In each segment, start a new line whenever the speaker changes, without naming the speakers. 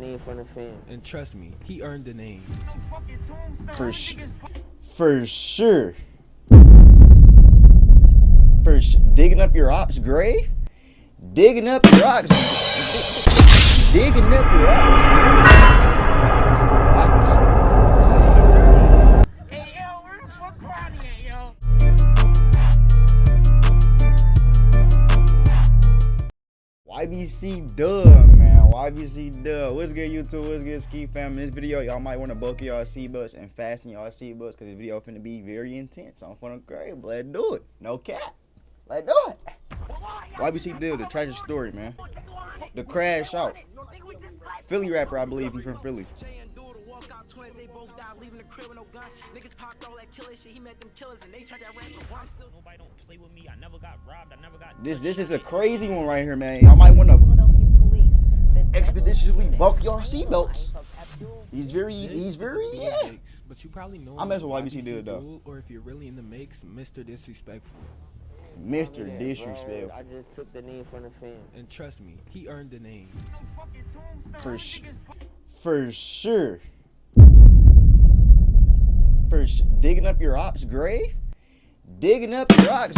name from the fam.
And trust me, he earned the name.
For sure. Digging up your ops' grave? Digging up your ops. Digging up your ops.
Hey, yo, where the fuck Ronnie at, yo?
YBC DUL, man. YBC DUL. What's good, YouTube? What's good, Ski Fam? In this video, y'all might want to buckle y'all seatbelts and fasten y'all seatbelts because this video finna be very intense. I'm finna crazy, but let's do it. No cap. Let's do it. YBC DUL, the tragic story, man. The crash out. Philly rapper, I believe he's from Philly. This is a crazy one right here, man. Y'all might want to expeditiously buckle y'all seatbelts. He's very, yeah.
But you probably know
I mess with YBC DUL though.
Or if you're really in the mix, Mr. Disrespectful.
Mr.
Yeah,
Disrespectful.
bro, I just took the name from the fam.
And trust me, he earned the name.
For sure. Digging up your ops' grave? Digging up your ops.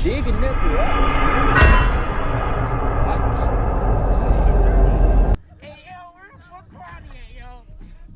Digging up your ops.
Hey, yo, where the fuck Ronnie at, yo?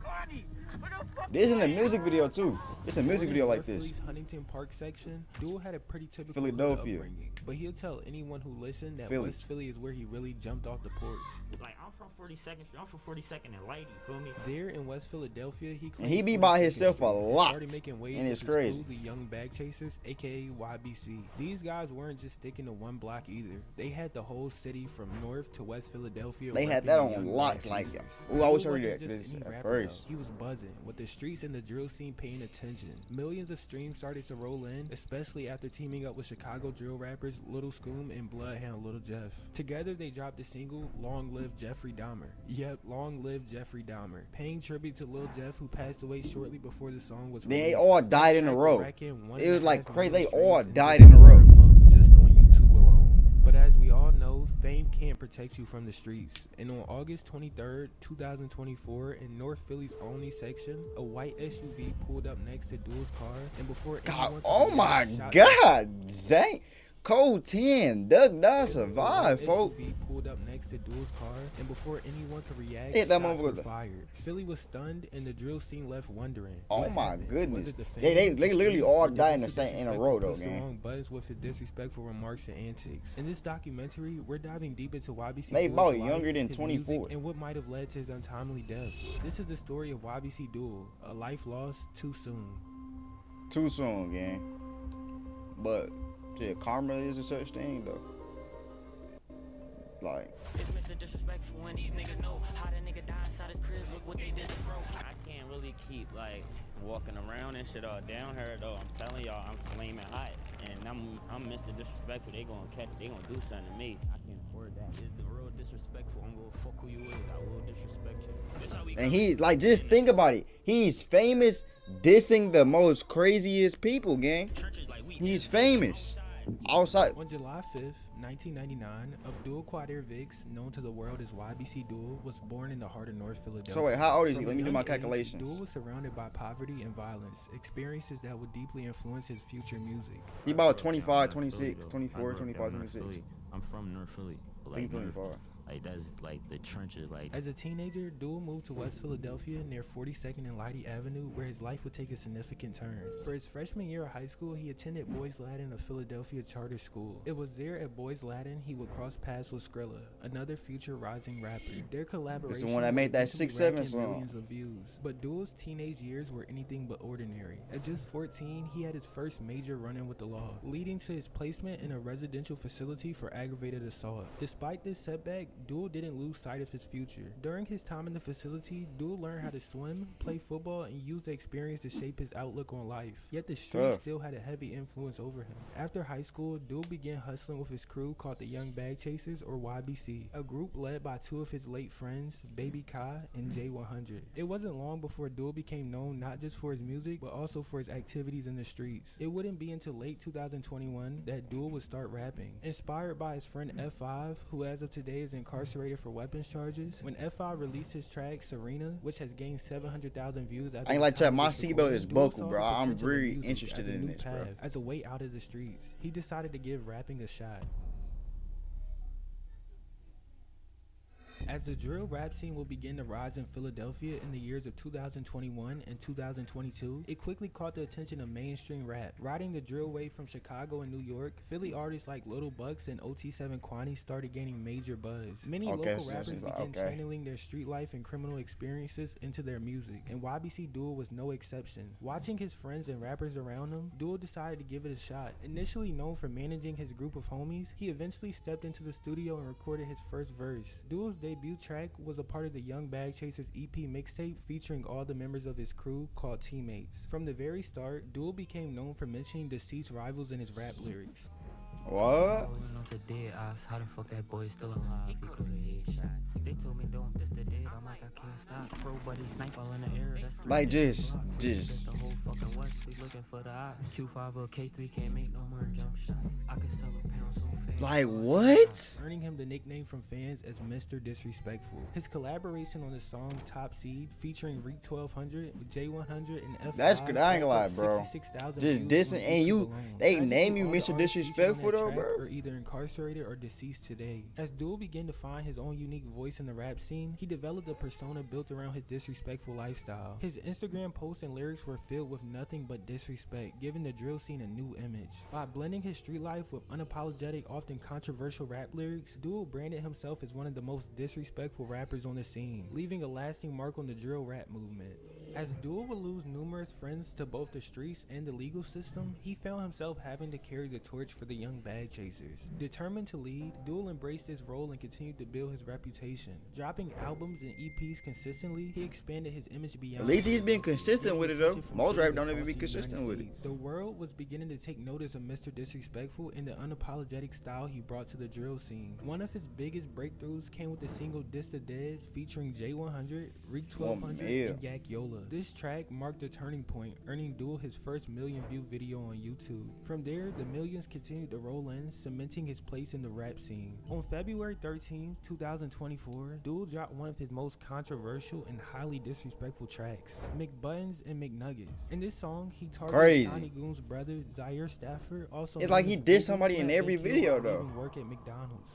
Ronnie, where the fuck?
This is in a music video too. It's a music video like this.
Philly's Huntington Park section, DUL had a pretty typical
Philadelphia.
upbringing, but he'll tell anyone who listened that
Philly.
West Philly is where he really jumped off the porch.
Like, I'm from 42nd Street. I'm from 42nd and Light, you feel me?
There in West Philadelphia,
And he be by himself a lot.
Started making waves
And it's
with his
crazy.
crew, the Young Bag Chasers, aka YBC. These guys weren't just sticking to one block either. They had the whole city from North to West Philadelphia.
They had
repping
that
the
on
Young
lock,
Bag
like,
Chasers.
ooh, I wish I
DUL
heard
wasn't
that
just
this
any
at
rapper,
first.
though. He was buzzing, with the streets and the drill scene paying attention. Millions of streams started to roll in, especially after teaming up with Chicago drill rappers Little Scoom and Bloodhound Little Jeff. Together they dropped the single Long Live Jeffrey Dahmer. Yep, Long Live Jeffrey Dahmer, paying tribute to Lil Jeff, who passed away shortly before the song was released.
They all died in a row. It was like
1.5
crazy. They
million
all
streams
died in a row.
month just on YouTube alone. But as we all know, fame can't protect you from the streets. And on August 23rd, 2024, in North Philly's only section, a white SUV pulled up next to DUL's car, and before
God,
anyone could
oh
react,
my
shot
God, dang. Code 10, Doug Dye survived, folks.
SUV pulled up next to DUL's car, and before anyone could react,
Hit that
shots were
motherfucker.
fired. Philly was stunned, and the drill scene left wondering.
Oh
what
my
happened?
goodness.
Was it the fame,
They
the
literally
streets,
all
or did
died in
Mr.
the same in a
Disrespectful
row though,
push the
gang.
wrong buttons with his disrespectful remarks and antics. In this documentary, we're diving deep into YBC
They
DUL's
both
life,
younger than
his
24.
music, and what might have led to his untimely death. This is the story of YBC DUL, a life lost too soon.
Too soon, gang. But yeah, karma is a such thing though. Like,
It's Mr. Disrespectful when these niggas know how the nigga died inside his crib. Look what they did to bro. I can't really keep like walking around and shit all down here though. I'm telling y'all, I'm flaming hot, and I'm Mr. Disrespectful. They gonna catch, they gonna do something to me. I can't afford that. It's the real disrespectful. I'm gonna fuck who you is. I will disrespect you. This how we.
and he like just think about it. He's famous dissing the most craziest people, gang.
Churches like we.
He's famous. Outside.
On July 5th, 1999, Abdul Qadir Vix, known to the world as YBC DUL, was born in the heart of North Philadelphia.
So wait, how old is he?
From
Let
a
me do
young
my
age,
calculations.
DUL was surrounded by poverty and violence, experiences that would deeply influence his future music.
He about 25, 26, 24, 25, 26.
I'm from North Philly.
I think 25.
Like that's like the trenches. Like
As a teenager, DUL moved to West Philadelphia near 42nd and Leidy Avenue, where his life would take a significant turn. For his freshman year of high school, he attended Boys Latin of Philadelphia Charter School. It was there at Boys Latin he would cross paths with Skrilla, another future rising rapper. Their collaboration
one that made that
eventually
6'7"
racked in
song.
millions of views. But DUL's teenage years were anything but ordinary. At just 14, he had his first major run-in with the law, leading to his placement in a residential facility for aggravated assault. Despite this setback, DUL didn't lose sight of his future. During his time in the facility, DUL learned how to swim, play football, and use the experience to shape his outlook on life. Yet the streets
Tough.
still had a heavy influence over him. After high school, DUL began hustling with his crew called the Young Bag Chasers, or YBC, a group led by two of his late friends, Baby Kai and J100. It wasn't long before DUL became known not just for his music, but also for his activities in the streets. It wouldn't be until late 2021 that DUL would start rapping. Inspired by his friend F5, who as of today is in incarcerated for weapons charges. When FI released his track Serena, which has gained 700,000 views,
I ain't like chat. My seatbelt is buckle, bro. I'm very interested in this, bro.
As a way out of the streets, he decided to give rapping a shot. As the drill rap scene will begin to rise in Philadelphia in the years of 2021 and 2022, it quickly caught the attention of mainstream rap. Riding the drill wave from Chicago and New York, Philly artists like Little Bucks and OT7 Kwani started gaining major buzz. Many local rappers began channeling their street life and criminal experiences into their music, and YBC DUL was no exception. Watching his friends and rappers around him, DUL decided to give it a shot. Initially known for managing his group of homies, he eventually stepped into the studio and recorded his first verse. DUL's debut track was a part of the Young Bag Chasers EP mixtape featuring all the members of his crew called Teammates. From the very start, DUL became known for mentioning deceased rivals in his rap lyrics.
What?
The dead ops, how the fuck that boy still alive? He could have headshot. They told me don't diss the dead. I'm like, I can't stop. Throw buddy snipe all in the air. That's
like just
the whole fucking west. We looking for the ops. Q5 or K3 can't make no more jump shots. I could sell a pound so fast.
like what?
Earning him the nickname from fans as Mr. Disrespectful. His collaboration on the song Top Seed featuring Reek 1200 with J100 and F5.
That's good. I ain't gonna lie, bro. Just dissing and you, they name you Mr. Disrespectful though, bro.
Are either incarcerated or deceased today. As DUL began to find his own unique voice in the rap scene, he developed a persona built around his disrespectful lifestyle. His Instagram posts and lyrics were filled with nothing but disrespect, giving the drill scene a new image. By blending his street life with unapologetic, often controversial rap lyrics, DUL branded himself as one of the most disrespectful rappers on the scene, leaving a lasting mark on the drill rap movement. As DUL would lose numerous friends to both the streets and the legal system, he found himself having to carry the torch for the Young Bag Chasers. Determined to lead, DUL embraced his role and continued to build his reputation. Dropping albums and EPs consistently, he expanded his image beyond.
At least he's been consistent with it though. Most rap don't ever be consistent with it.
The world was beginning to take notice of Mr. Disrespectful and the unapologetic style he brought to the drill scene. One of his biggest breakthroughs came with the single Diss the Dead featuring J100, Reek 1200, and Yak Yola. This track marked a turning point, earning DUL his first million-view video on YouTube. From there, the millions continued to roll in, cementing his place in the rap scene. On February 13, 2024, DUL dropped one of his most controversial and highly disrespectful tracks, McButtons and McNuggets. In this song, he targeted Sonny Goon's brother, Zaire Stafford. Also,
it's like he did somebody in every video though.
Work at McDonald's.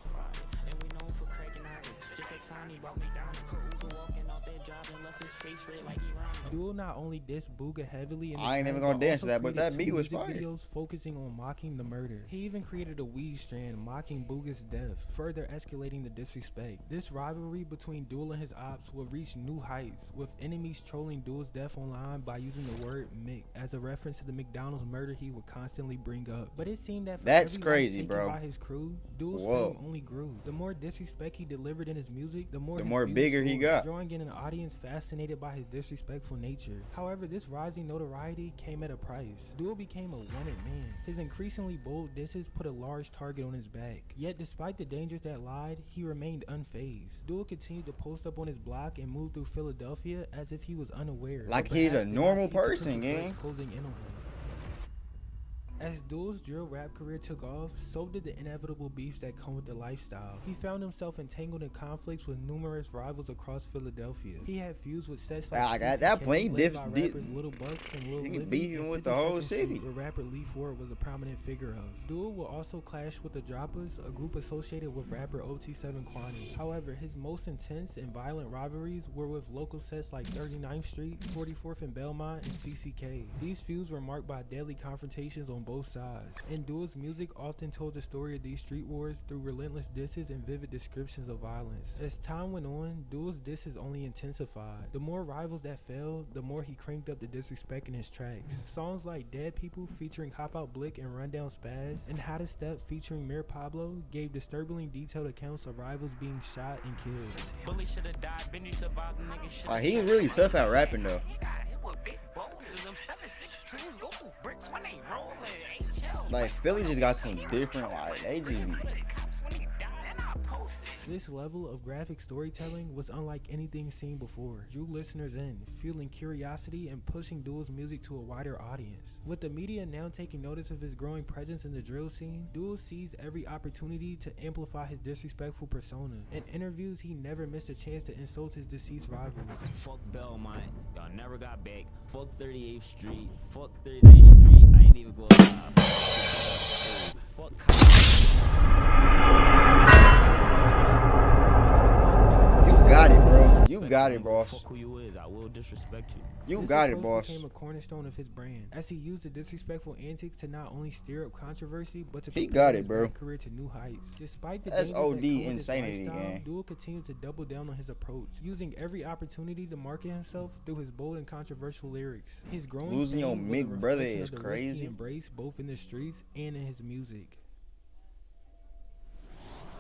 And we known for cracking eyes. Just like Sonny bought McDonald's. Uber walking out that job and left his face red like he rhymed.
DUL not only dissed Booga heavily in the
I ain't even gonna dance to that, but that beat was fire.
Videos focusing on mocking the murder. He even created a weed strand mocking Booga's death, further escalating the disrespect. This rivalry between DUL and his ops will reach new heights, with enemies trolling DUL's death online by using the word Mick as a reference to the McDonald's murder he would constantly bring up. But it seemed that for
that's
every
crazy,
taken
bro.
by his crew, DUL's fame only grew. The more disrespect he delivered in his music, the more
bigger he got,
drawing in an audience fascinated by his disrespectful nature. However, this rising notoriety came at a price. DUL became a wanted man. His increasingly bold disses put a large target on his back. Yet, despite the dangers that lied, he remained unfazed. DUL continued to post up on his block and move through Philadelphia as if he was unaware.
Like he's a normal person, gang.
Closing in on him. As DUL's drill rap career took off, so did the inevitable beefs that come with the lifestyle. He found himself entangled in conflicts with numerous rivals across Philadelphia. He had feuds with sets like
at that point, he
Little Bucks and Lil Livy,
beefing with the whole city.
Where rapper Leaf Ward was a prominent figure of. DUL will also clash with the Droppers, a group associated with rapper OT7 Kwani. However, his most intense and violent rivalries were with local sets like 39th Street, 44th and Belmont, and CCK. These feuds were marked by deadly confrontations on both sides, and DUL's music often told the story of these street wars through relentless disses and vivid descriptions of violence. As time went on, DUL's disses only intensified. The more rivals that fell, the more he cranked up the disrespect in his tracks. Songs like Dead People featuring Hop Out Blick and Rundown Spaz, and How to Step featuring Mir Pablo gave disturbingly detailed accounts of rivals being shot and killed.
He's really tough at rapping though. Like Philly just got some different, like they just
This level of graphic storytelling was unlike anything seen before, drew listeners in, fueling curiosity and pushing DUL's music to a wider audience. With the media now taking notice of his growing presence in the drill scene, DUL seized every opportunity to amplify his disrespectful persona. In interviews, he never missed a chance to insult his deceased rivals.
Fuck Belmont, y'all never got back. Fuck 38th Street, fuck 39th Street, I ain't even go live. Fuck
got it, bro. You got it, boss.
Fuck who you is, I will disrespect you.
You
This
got it,
approach
boss.
became a cornerstone of his brand, as he used the disrespectful antics to not only stir up controversy, but to
He
propel
got
his
it, bro.
rap career to new heights. Despite the
That's
dangers that come
OD
with this
insanity,
lifestyle,
gang.
DUL continued to double down on his approach, using every opportunity to market himself through his bold and controversial lyrics. His growing
Losing your
fame was a
big brother
reflection
is
of the risk he
crazy.
embraced both in the streets and in his music.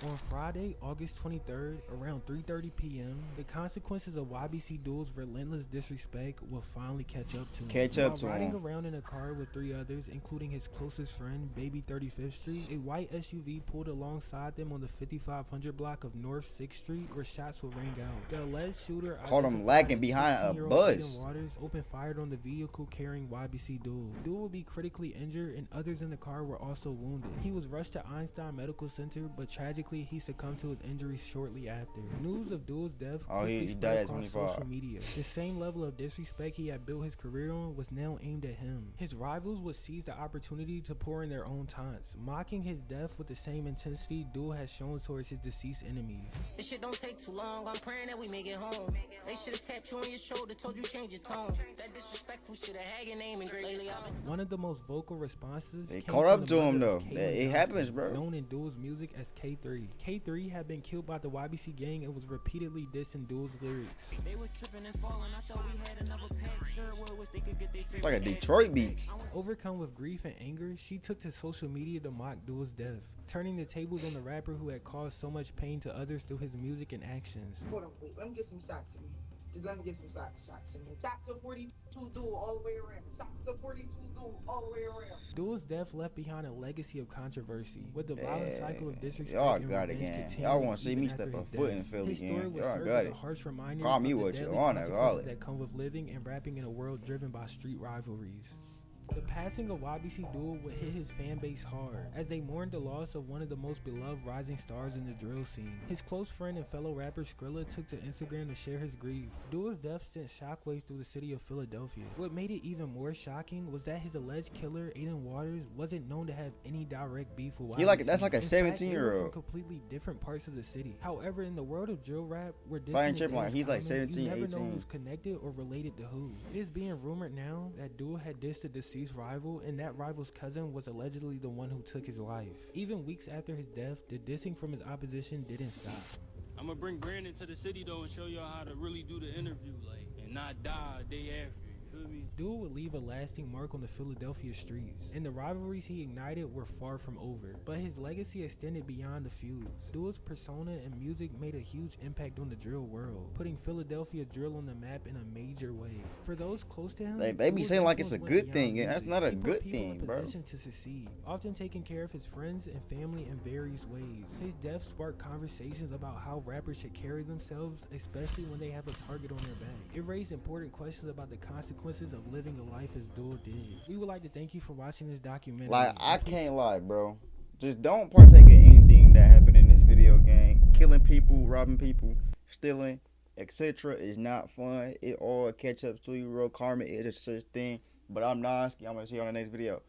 On Friday, August 23rd, around 3:30 p.m., the consequences of YBC DUL's relentless disrespect will finally catch up to him. While riding around in a car with 3 others, including his closest friend, Baby 35th Street, a white SUV pulled alongside them on the 5500 block of North 6th Street, where shots will ring out. The alleged shooter
caught him lagging behind a bus.
Waters opened fire on the vehicle carrying YBC DUL. DUL will be critically injured, and others in the car were also wounded. He was rushed to Einstein Medical Center, but tragically, he succumbed to his injuries shortly after. News of DUL's death quickly spread across social media. The same level of disrespect he had built his career on was now aimed at him. His rivals would seize the opportunity to pour in their own taunts, mocking his death with the same intensity DUL has shown towards his deceased enemies.
This shit don't take too long, I'm praying that we make it home. They should've tapped you on your shoulder, told you change your tone. That disrespectful should've had your name engraved.
One of the most vocal responses
They
came
caught
from
up
the
to him
brother
though.
of
It happens, bro.
known in DUL's music as K3. K3 had been killed by the YBC gang and was repeatedly dissing DUL's lyrics.
They was tripping and falling. I thought we had another pack. Sure, well, wish they could get their
It's like a Detroit beat.
Overcome with grief and anger, she took to social media to mock DUL's death, turning the tables on the rapper who had caused so much pain to others through his music and actions.
Hold on, wait, let me get some shots in me. Just let me get some shots in me. Shots of 42 DUL all the way around. Shots of 42 DUL all the way around.
DUL's death left behind a legacy of controversy, with the violent cycle of disrespect
y'all
and
got it,
revenge
gang.
continuing
Y'all want to see
even
me
after
step a
his
foot
death.
in Philly,
His story
gang.
would
Y'all
serve
got
as
it.
a harsh reminder
Call
of
me
the
what you
deadly
want, I call
consequences
it.
that come with living and rapping in a world driven by street rivalries. The passing of YBC DUL would hit his fan base hard, as they mourned the loss of one of the most beloved rising stars in the drill scene. His close friend and fellow rapper Skrilla took to Instagram to share his grief. DUL's death sent shockwaves through the city of Philadelphia. What made it even more shocking was that his alleged killer, Aiden Waters, wasn't known to have any direct beef with YBC.
That's like a
In fact, they were
17-year-old.
from completely different parts of the city. However, in the world of drill rap, where
Fine chip line,
is
he's like
common,
17,
you never
18.
know who's connected or related to who. It is being rumored now that DUL had dissed a deceased rival, and that rival's cousin was allegedly the one who took his life. Even weeks after his death, the dissing from his opposition didn't stop.
I'm gonna bring Brandon to the city though and show y'all how to really do the interview, like, and not die a day after. You feel me?
DUL would leave a lasting mark on the Philadelphia streets, and the rivalries he ignited were far from over. But his legacy extended beyond the feuds. DUL's persona and music made a huge impact on the drill world, putting Philadelphia drill on the map in a major way. For those close to him,
They be
DUL's
saying like it's a
influence
good
went
thing,
beyond
and that's
music.
not a
He put
good
people
thing,
in
bro.
position to succeed, often taking care of his friends and family in various ways. His death sparked conversations about how rappers should carry themselves, especially when they have a target on their back. It raised important questions about the consequences of living a life as DUL did. We would like to thank you for watching this documentary.
Like, I can't lie, bro. Just don't partake in anything that happened in this video game. Killing people, robbing people, stealing, etc. is not fun. It all catch up to you, bro. Karma is a such thing. But I'm Noski. I'm gonna see you on the next video.